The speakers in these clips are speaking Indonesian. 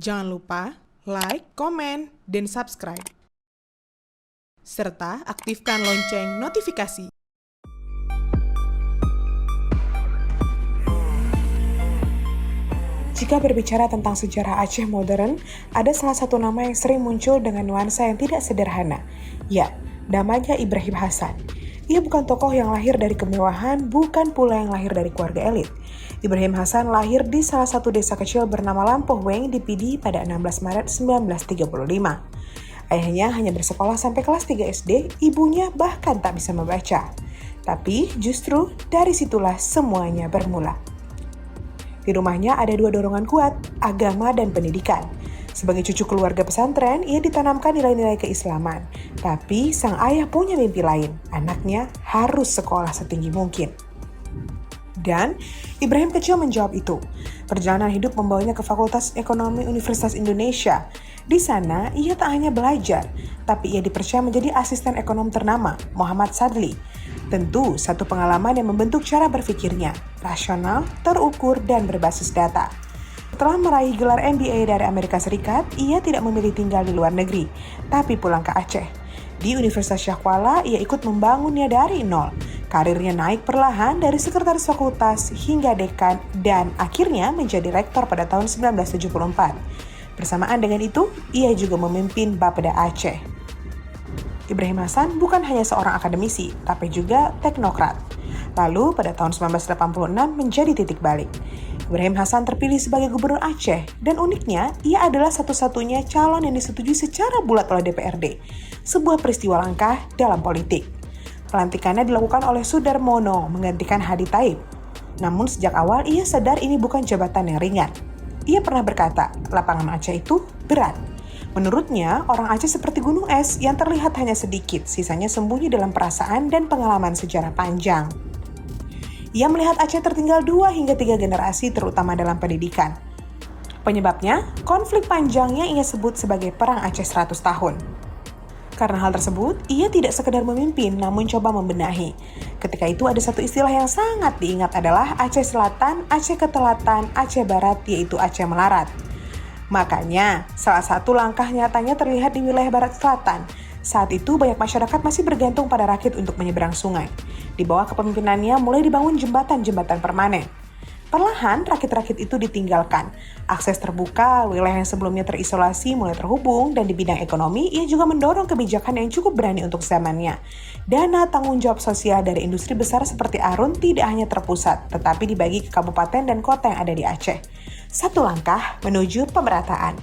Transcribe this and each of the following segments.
Jangan lupa like, komen, dan subscribe. Serta aktifkan lonceng notifikasi. Jika berbicara tentang sejarah Aceh modern, ada salah satu nama yang sering muncul dengan nuansa yang tidak sederhana. Ya, namanya Ibrahim Hasan. Ia bukan tokoh yang lahir dari kemewahan, bukan pula yang lahir dari keluarga elit. Ibrahim Hasan lahir di salah satu desa kecil bernama Lampoh Weng di Pidi pada 16 Maret 1935. Ayahnya hanya bersekolah sampai kelas 3 SD, ibunya bahkan tak bisa membaca. Tapi justru dari situlah semuanya bermula. Di rumahnya ada dua dorongan kuat, agama dan pendidikan. Sebagai cucu keluarga pesantren, ia ditanamkan nilai-nilai keislaman. Tapi sang ayah punya mimpi lain, anaknya harus sekolah setinggi mungkin. Dan Ibrahim kecil menjawab itu. Perjalanan hidup membawanya ke Fakultas Ekonomi Universitas Indonesia. Di sana, ia tak hanya belajar, tapi ia dipercaya menjadi asisten ekonom ternama, Muhammad Sadli. Tentu, satu pengalaman yang membentuk cara berpikirnya, rasional, terukur, dan berbasis data. Setelah meraih gelar MBA dari Amerika Serikat, ia tidak memilih tinggal di luar negeri, tapi pulang ke Aceh. Di Universitas Syah Kuala, ia ikut membangunnya dari nol. Karirnya naik perlahan dari sekretaris fakultas hingga dekan dan akhirnya menjadi rektor pada tahun 1974. Bersamaan dengan itu, ia juga memimpin Bapeda Aceh. Ibrahim Hasan bukan hanya seorang akademisi, tapi juga teknokrat. Lalu pada tahun 1986 menjadi titik balik. Ibrahim Hasan terpilih sebagai gubernur Aceh dan uniknya ia adalah satu-satunya calon yang disetujui secara bulat oleh DPRD. Sebuah peristiwa langkah dalam politik. Pelantikannya dilakukan oleh Sudarmono menggantikan Hadi Taib. Namun sejak awal ia sadar ini bukan jabatan yang ringan. Ia pernah berkata, lapangan Aceh itu berat. Menurutnya, orang Aceh seperti gunung es yang terlihat hanya sedikit, sisanya sembunyi dalam perasaan dan pengalaman sejarah panjang. Ia melihat Aceh tertinggal 2 hingga 3 generasi terutama dalam pendidikan. Penyebabnya, konflik panjang yang ia sebut sebagai Perang Aceh 100 tahun. Karena hal tersebut, ia tidak sekedar memimpin namun coba membenahi. Ketika itu ada satu istilah yang sangat diingat adalah Aceh Selatan, Aceh Ketelatan, Aceh Barat yaitu Aceh Melarat. Makanya, salah satu langkah nyatanya terlihat di wilayah Barat Selatan. Saat itu banyak masyarakat masih bergantung pada rakit untuk menyeberang sungai. Di bawah kepemimpinannya mulai dibangun jembatan-jembatan permanen. Perlahan rakit-rakit itu ditinggalkan. Akses terbuka, wilayah yang sebelumnya terisolasi mulai terhubung dan di bidang ekonomi ia juga mendorong kebijakan yang cukup berani untuk zamannya. Dana tanggung jawab sosial dari industri besar seperti Arun tidak hanya terpusat, tetapi dibagi ke kabupaten dan kota yang ada di Aceh. Satu langkah menuju pemerataan.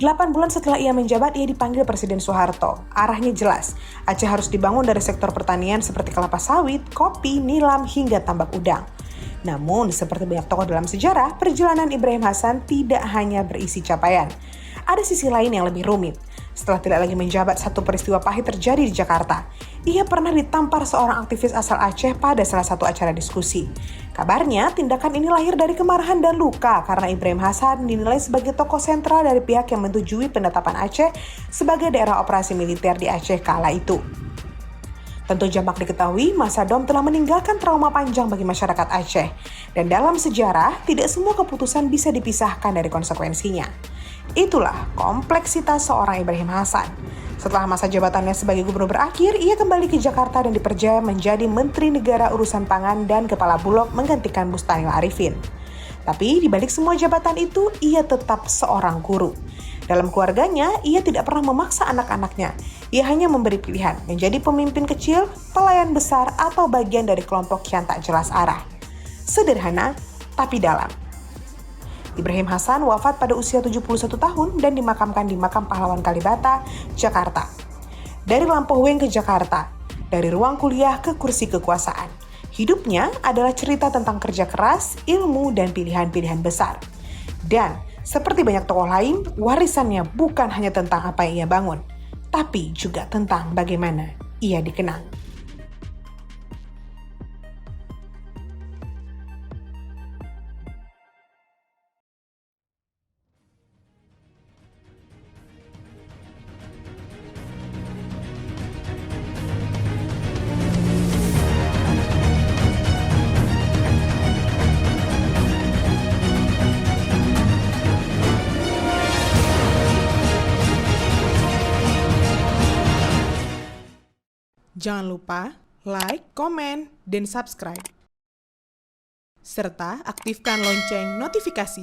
8 bulan setelah ia menjabat, ia dipanggil Presiden Soeharto. Arahnya jelas, Aceh harus dibangun dari sektor pertanian seperti kelapa sawit, kopi, nilam, hingga tambak udang. Namun, seperti banyak tokoh dalam sejarah, perjalanan Ibrahim Hasan tidak hanya berisi capaian. Ada sisi lain yang lebih rumit. Setelah tidak lagi menjabat, satu peristiwa pahit terjadi di Jakarta. Ia pernah ditampar seorang aktivis asal Aceh pada salah satu acara diskusi. Kabarnya, tindakan ini lahir dari kemarahan dan luka karena Ibrahim Hasan dinilai sebagai tokoh sentral dari pihak yang menyetujui penetapan Aceh sebagai daerah operasi militer di Aceh kala itu. Tentu jamak diketahui, masa Dom telah meninggalkan trauma panjang bagi masyarakat Aceh. Dan dalam sejarah, tidak semua keputusan bisa dipisahkan dari konsekuensinya. Itulah kompleksitas seorang Ibrahim Hasan. Setelah masa jabatannya sebagai gubernur berakhir, ia kembali ke Jakarta dan dipercaya menjadi Menteri Negara Urusan Pangan dan Kepala Bulog menggantikan Bustanil Arifin. Tapi di balik semua jabatan itu, ia tetap seorang guru. Dalam keluarganya, ia tidak pernah memaksa anak-anaknya. Ia hanya memberi pilihan, menjadi pemimpin kecil, pelayan besar, atau bagian dari kelompok yang tak jelas arah. Sederhana, tapi dalam. Ibrahim Hasan wafat pada usia 71 tahun dan dimakamkan di Makam Pahlawan Kalibata, Jakarta. Dari Lampoh Weng ke Jakarta, dari ruang kuliah ke kursi kekuasaan. Hidupnya adalah cerita tentang kerja keras, ilmu, dan pilihan-pilihan besar. Dan seperti banyak tokoh lain, warisannya bukan hanya tentang apa yang ia bangun, tapi juga tentang bagaimana ia dikenang. Jangan lupa like, komen, dan subscribe. Serta aktifkan lonceng notifikasi.